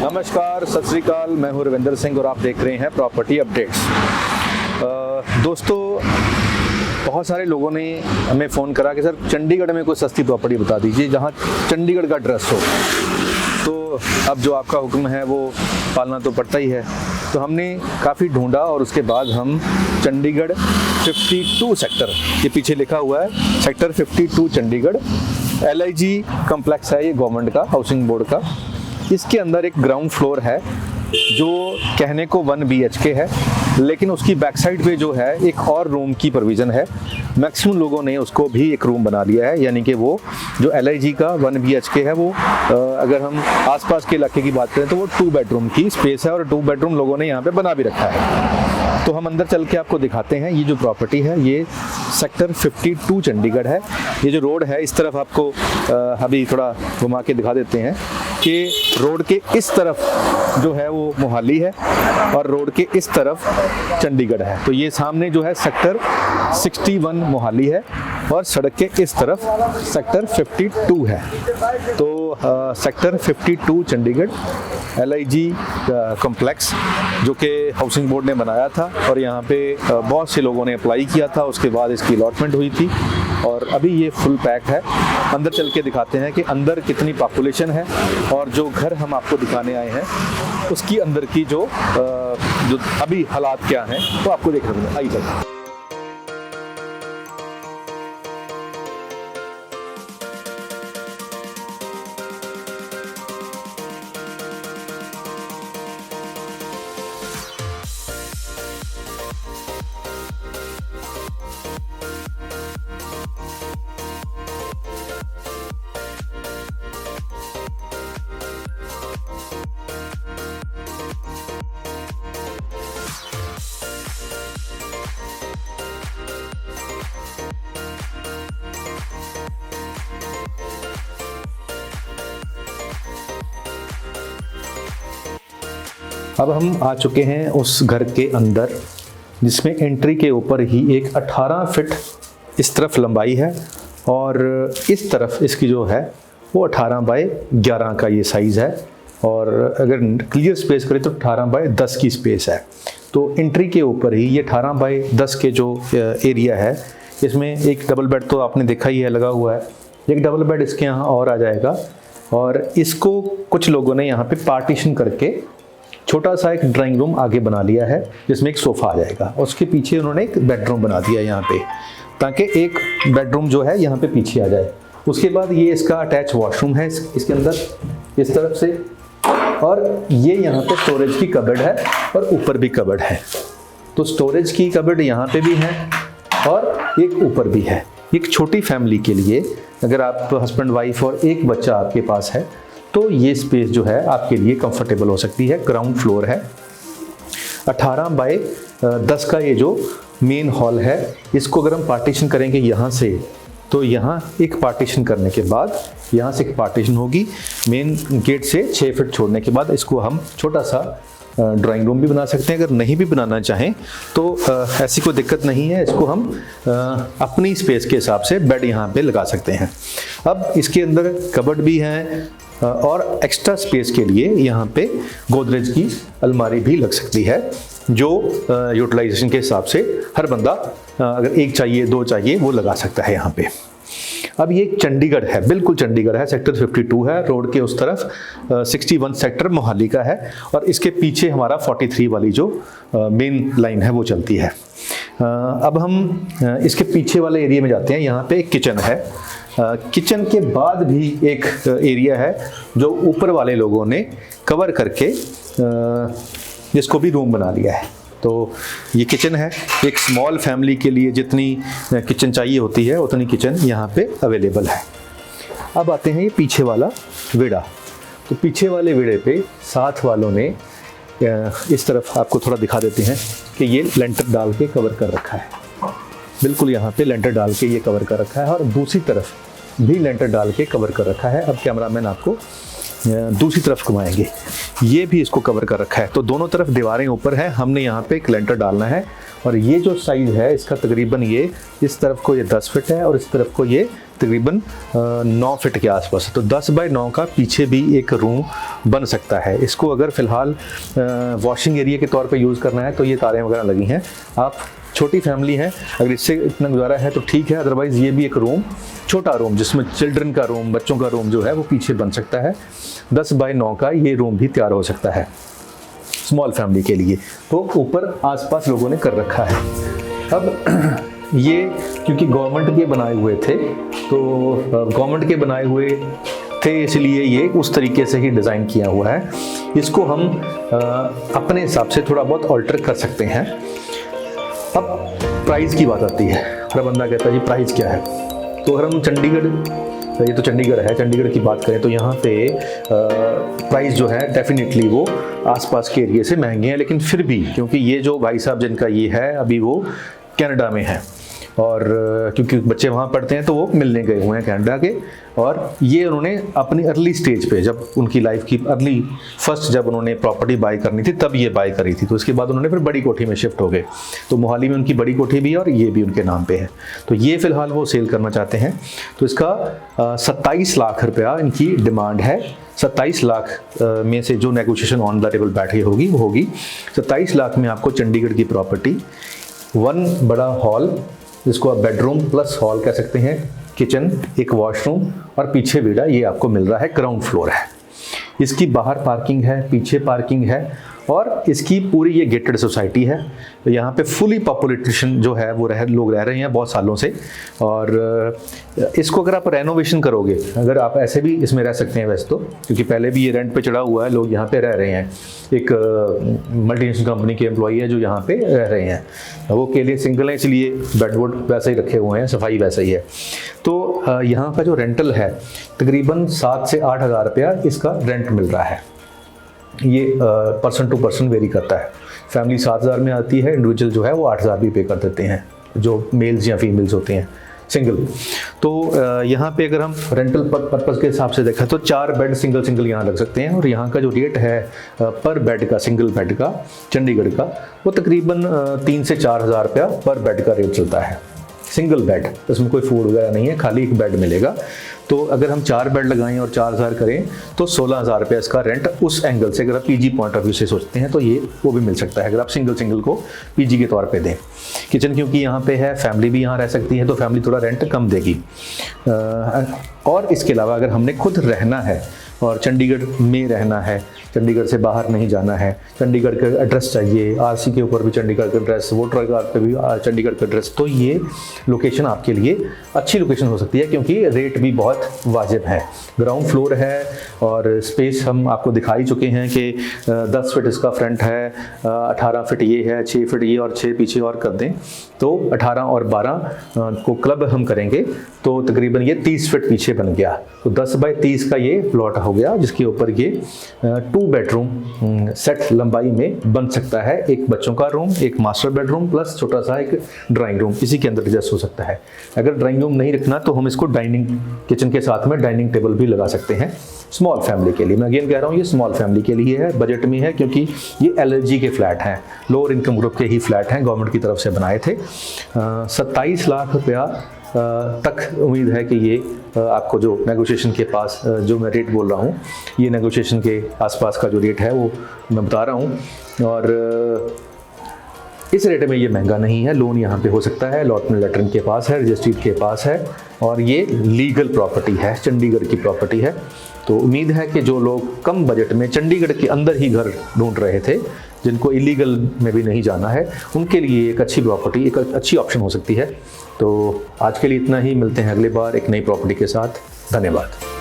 नमस्कार, सत श्री अकाल। मैं हूं रविंदर सिंह और आप देख रहे हैं प्रॉपर्टी अपडेट्स। दोस्तों, बहुत सारे लोगों ने हमें फ़ोन करा कि सर चंडीगढ़ में कोई सस्ती प्रॉपर्टी बता दीजिए जहां चंडीगढ़ का एड्रेस हो। तो अब जो आपका हुक्म है वो पालना तो पड़ता ही है। तो हमने काफ़ी ढूंढा और उसके बाद हम चंडीगढ़ 52 सेक्टर, ये पीछे लिखा हुआ है सेक्टर 52 चंडीगढ़, LIG कॉम्प्लेक्स है ये गवर्नमेंट का, हाउसिंग बोर्ड का। इसके अंदर एक ग्राउंड फ्लोर है जो कहने को 1 BHK है, लेकिन उसकी बैक साइड पे जो है एक और रूम की प्रोविज़न है। मैक्सिमम लोगों ने उसको भी एक रूम बना लिया है, यानी कि वो जो LIG का 1 BHK है वो अगर हम आसपास के इलाके की बात करें तो वो 2 बेडरूम की स्पेस है और 2 बेडरूम लोगों ने यहाँ पे बना भी रखा है। तो हम अंदर चल के आपको दिखाते हैं। ये जो प्रॉपर्टी है ये सेक्टर 52 चंडीगढ़ है। ये जो रोड है इस तरफ आपको अभी थोड़ा घुमा के दिखा देते हैं कि रोड के इस तरफ जो है वो मोहाली है और रोड के इस तरफ चंडीगढ़ है। तो ये सामने जो है सेक्टर 61 मोहाली है और सड़क के इस तरफ सेक्टर 52 है। तो सेक्टर 52 चंडीगढ़ LIG कॉम्प्लेक्स जो कि हाउसिंग बोर्ड ने बनाया था और यहाँ पे बहुत से लोगों ने अप्लाई किया था। उसके बाद इसकी अलॉटमेंट हुई थी और अभी ये फुल पैक है। अंदर चल के दिखाते हैं कि अंदर कितनी पॉपुलेशन है और जो घर हम आपको दिखाने आए हैं उसकी अंदर की जो अभी हालात क्या हैं तो आपको देख रहे हैं। आइए अब हम आ चुके हैं उस घर के अंदर जिसमें एंट्री के ऊपर ही एक 18 फीट इस तरफ लंबाई है और इस तरफ इसकी जो है वो 18 बाय 11 का ये साइज़ है। और अगर क्लियर स्पेस करें तो 18 बाय 10 की स्पेस है। तो एंट्री के ऊपर ही ये 18 बाय 10 के जो एरिया है इसमें एक डबल बेड तो आपने देखा ही है लगा हुआ है। एक डबल बेड इसके यहाँ और आ जाएगा और इसको कुछ लोगों ने यहाँ पे पार्टीशन करके छोटा सा एक ड्राइंग रूम आगे बना लिया है जिसमें एक सोफ़ा आ जाएगा और उसके पीछे उन्होंने एक बेडरूम बना दिया यहाँ पे ताकि एक बेडरूम जो है यहाँ पे पीछे आ जाए। उसके बाद ये इसका अटैच वॉशरूम है इसके अंदर इस तरफ से और ये यहाँ पे स्टोरेज की कबर्ड है और ऊपर भी कबर्ड है। तो स्टोरेज की कबर्ड यहाँ पे भी है और एक ऊपर भी है। एक छोटी फैमिली के लिए अगर आप हस्बैंड वाइफ और एक बच्चा आपके पास है तो ये स्पेस जो है आपके लिए कंफर्टेबल हो सकती है। ग्राउंड फ्लोर है। 18 बाय 10 का ये जो मेन हॉल है इसको अगर हम पार्टीशन करेंगे यहाँ से तो यहाँ एक पार्टीशन करने के बाद यहाँ से एक पार्टीशन होगी। मेन गेट से 6 फीट छोड़ने के बाद इसको हम छोटा सा ड्राइंग रूम भी बना सकते हैं। अगर नहीं भी बनाना चाहें तो ऐसी कोई दिक्कत नहीं है। इसको हम अपनी स्पेस के हिसाब से बेड यहाँ पे लगा सकते हैं। अब इसके अंदर कबर्ड भी हैं और एक्स्ट्रा स्पेस के लिए यहाँ पे गोदरेज की अलमारी भी लग सकती है जो यूटिलाइजेशन के हिसाब से हर बंदा अगर एक चाहिए 2 चाहिए वो लगा सकता है यहाँ पे। अब ये चंडीगढ़ है, बिल्कुल चंडीगढ़ है। सेक्टर 52 है। रोड के उस तरफ 61 सेक्टर मोहाली का है और इसके पीछे हमारा 43 वाली जो मेन लाइन है वो चलती है। अब हम इसके पीछे वाले एरिया में जाते हैं। यहाँ पे एक किचन है। किचन के बाद भी एक एरिया है जो ऊपर वाले लोगों ने कवर करके जिसको भी रूम बना लिया है। तो ये किचन है। एक स्मॉल फैमिली के लिए जितनी किचन चाहिए होती है उतनी किचन यहाँ पे अवेलेबल है। अब आते हैं ये पीछे वाला विड़ा। तो पीछे वाले विड़े पे साथ वालों ने इस तरफ आपको थोड़ा दिखा देते हैं कि ये लेंटर डाल के कवर कर रखा है। बिल्कुल यहाँ पे लेंटर डाल के ये कवर कर रखा है और दूसरी तरफ भी लेंटर डाल के कवर कर रखा है। अब कैमरामैन आपको दूसरी तरफ घुमाएंगे, ये भी इसको कवर कर रखा है। तो दोनों तरफ दीवारें ऊपर हैं। हमने यहाँ पे एक लेंटर डालना है और ये जो साइज़ है इसका तकरीबन ये इस तरफ को ये 10 फीट है और इस तरफ को ये तकरीबन 9 फीट के आसपास, तो 10 बाय 9 का पीछे भी एक रूम बन सकता है। इसको अगर फ़िलहाल वॉशिंग एरिया के तौर पे यूज़ करना है तो ये तारें वगैरह लगी हैं। आप छोटी फैमिली है, अगर इससे इतना गुजारा है तो ठीक है, अदरवाइज़ ये भी एक रूम, छोटा रूम जिसमें चिल्ड्रन का रूम, बच्चों का रूम जो है वो पीछे बन सकता है। 10 बाय 9 का ये रूम भी तैयार हो सकता है स्मॉल फैमिली के लिए। तो ऊपर आसपास लोगों ने कर रखा है। अब ये क्योंकि गवर्नमेंट के बनाए हुए थे, तो गवर्नमेंट के बनाए हुए थे इसलिए ये उस तरीके से ही डिज़ाइन किया हुआ है। इसको हम अपने हिसाब से थोड़ा बहुत ऑल्टर कर सकते हैं। अब प्राइस की बात आती है, हर बंदा कहता है जी प्राइस क्या है। तो अगर हम चंडीगढ़, ये तो चंडीगढ़ है, चंडीगढ़ की बात करें तो यहाँ पे प्राइस जो है डेफिनेटली वो आसपास के एरिया से महंगे हैं, लेकिन फिर भी क्योंकि ये जो भाई साहब जिनका ये है अभी वो कनाडा में है, और क्योंकि बच्चे वहाँ पढ़ते हैं तो वो मिलने गए हुए हैं कनाडा के, और ये उन्होंने अपनी अर्ली स्टेज पे, जब उनकी लाइफ की अर्ली फर्स्ट जब उन्होंने प्रॉपर्टी बाई करनी थी तब ये बाई करी थी। तो इसके बाद उन्होंने फिर बड़ी कोठी में शिफ्ट हो गए, तो मोहाली में उनकी बड़ी कोठी भी है और ये भी उनके नाम पे है। तो ये फ़िलहाल वो सेल करना चाहते हैं। तो इसका 27 लाख रुपया इनकी डिमांड है। 27 लाख में से जो नेगोशिएशन ऑन द टेबल बैठी होगी वो होगी 27 लाख में आपको चंडीगढ़ की प्रॉपर्टी, 1 बड़ा हॉल जिसको आप बेडरूम प्लस हॉल कह सकते हैं, किचन, एक वॉशरूम और पीछे बेड़ा, ये आपको मिल रहा है। ग्राउंड फ्लोर है, इसकी बाहर पार्किंग है, पीछे पार्किंग है, और इसकी पूरी ये गेटेड सोसाइटी है। तो यहाँ पे फुली पॉपुलेशन जो है वो लोग रह रहे हैं बहुत सालों से। और इसको अगर आप रेनोवेशन करोगे, अगर आप ऐसे भी इसमें रह सकते हैं वैसे तो, क्योंकि पहले भी ये रेंट पे चढ़ा हुआ है, लोग यहाँ पे रह रहे हैं। एक मल्टीनेशनल कंपनी के एम्प्लॉई है जो यहाँ पे रह रहे हैं, वो के लिए सिंगल है इसलिए बेडवुड वैसे ही रखे हुए हैं, सफाई वैसे ही है। तो यहाँ का जो रेंटल है तकरीबन 7 से 8 हज़ार रुपया इसका रेंट मिल रहा है। ये पर्सन टू पर्सन वेरी करता है। फैमिली 7,000 में आती है, इंडिविजुअल जो है वो 8,000 भी पे कर देते हैं, जो मेल्स या फीमेल्स होते हैं सिंगल। तो यहाँ पे अगर हम रेंटल पर्पज़ के हिसाब से देखा तो 4 बेड सिंगल यहाँ लग सकते हैं। और यहाँ का जो रेट है पर बेड का, सिंगल बेड का चंडीगढ़ का, वो तकरीबन 3 से 4 हज़ार रुपया पर बेड का रेट चलता है। सिंगल बेड, इसमें कोई फूड वगैरह नहीं है, खाली एक बेड मिलेगा। तो अगर हम 4 बेड लगाएं और 4,000 करें तो 16,000 रुपये इसका रेंट उस एंगल से, अगर आप पीजी पॉइंट ऑफ व्यू से सोचते हैं तो ये वो भी मिल सकता है अगर आप सिंगल को पीजी के तौर पे दें। किचन क्योंकि यहाँ पे है, फैमिली भी यहाँ रह सकती है, तो फैमिली थोड़ा रेंट कम देगी। और इसके अलावा अगर हमने खुद रहना है और चंडीगढ़ में रहना है, चंडीगढ़ से बाहर नहीं जाना है, चंडीगढ़ का एड्रेस चाहिए, आरसी के ऊपर भी चंडीगढ़ का एड्रेस, वोटर कार्ड पे भी चंडीगढ़ का एड्रेस, तो ये लोकेशन आपके लिए अच्छी लोकेशन हो सकती है क्योंकि रेट भी बहुत वाजिब है। ग्राउंड फ्लोर है और स्पेस हम आपको दिखा ही चुके हैं कि 10 फीट इसका फ्रंट है, 18 फीट ये है, 6 फीट ये और 6 पीछे और कर दें तो 18 और 12 को क्लब हम करेंगे तो तकरीबन ये 30 फीट पीछे बन गया। तो 10 बाय 30 का ये प्लॉट हो गया जिसके ऊपर ये 2 बेडरूम सेट लंबाई में बन सकता है। एक बच्चों का रूम, एक मास्टर बेडरूम प्लस छोटा सा एक ड्राइंग रूम इसी के अंदर एडजस्ट हो सकता है। अगर ड्राइंग रूम नहीं रखना तो हम इसको डाइनिंग किचन के साथ में डाइनिंग टेबल भी लगा सकते हैं स्मॉल फैमिली के लिए। मैं अगेन कह रहा हूँ ये स्मॉल फैमिली के लिए है, बजट में है क्योंकि ये एलएलजी के फ्लैट हैं, लोअर इनकम ग्रुप के ही फ्लैट हैं, गवर्नमेंट की तरफ से बनाए थे। 27 लाख रुपया तक उम्मीद है कि ये आपको जो नेगोशिएशन के पास जो मैं रेट बोल रहा हूँ, ये नेगोशिएशन के आसपास का जो रेट है वो मैं बता रहा हूँ। और इस रेट में ये महंगा नहीं है, लोन यहाँ पे हो सकता है, लॉटमेंट लेटरिंग के पास है, रजिस्ट्री के पास है और ये लीगल प्रॉपर्टी है, चंडीगढ़ की प्रॉपर्टी है। तो उम्मीद है कि जो लोग कम बजट में चंडीगढ़ के अंदर ही घर ढूंढ रहे थे, जिनको इलीगल में भी नहीं जाना है, उनके लिए एक अच्छी प्रॉपर्टी, एक अच्छी ऑप्शन हो सकती है। तो आज के लिए इतना ही, मिलते हैं अगली बार एक नई प्रॉपर्टी के साथ। धन्यवाद।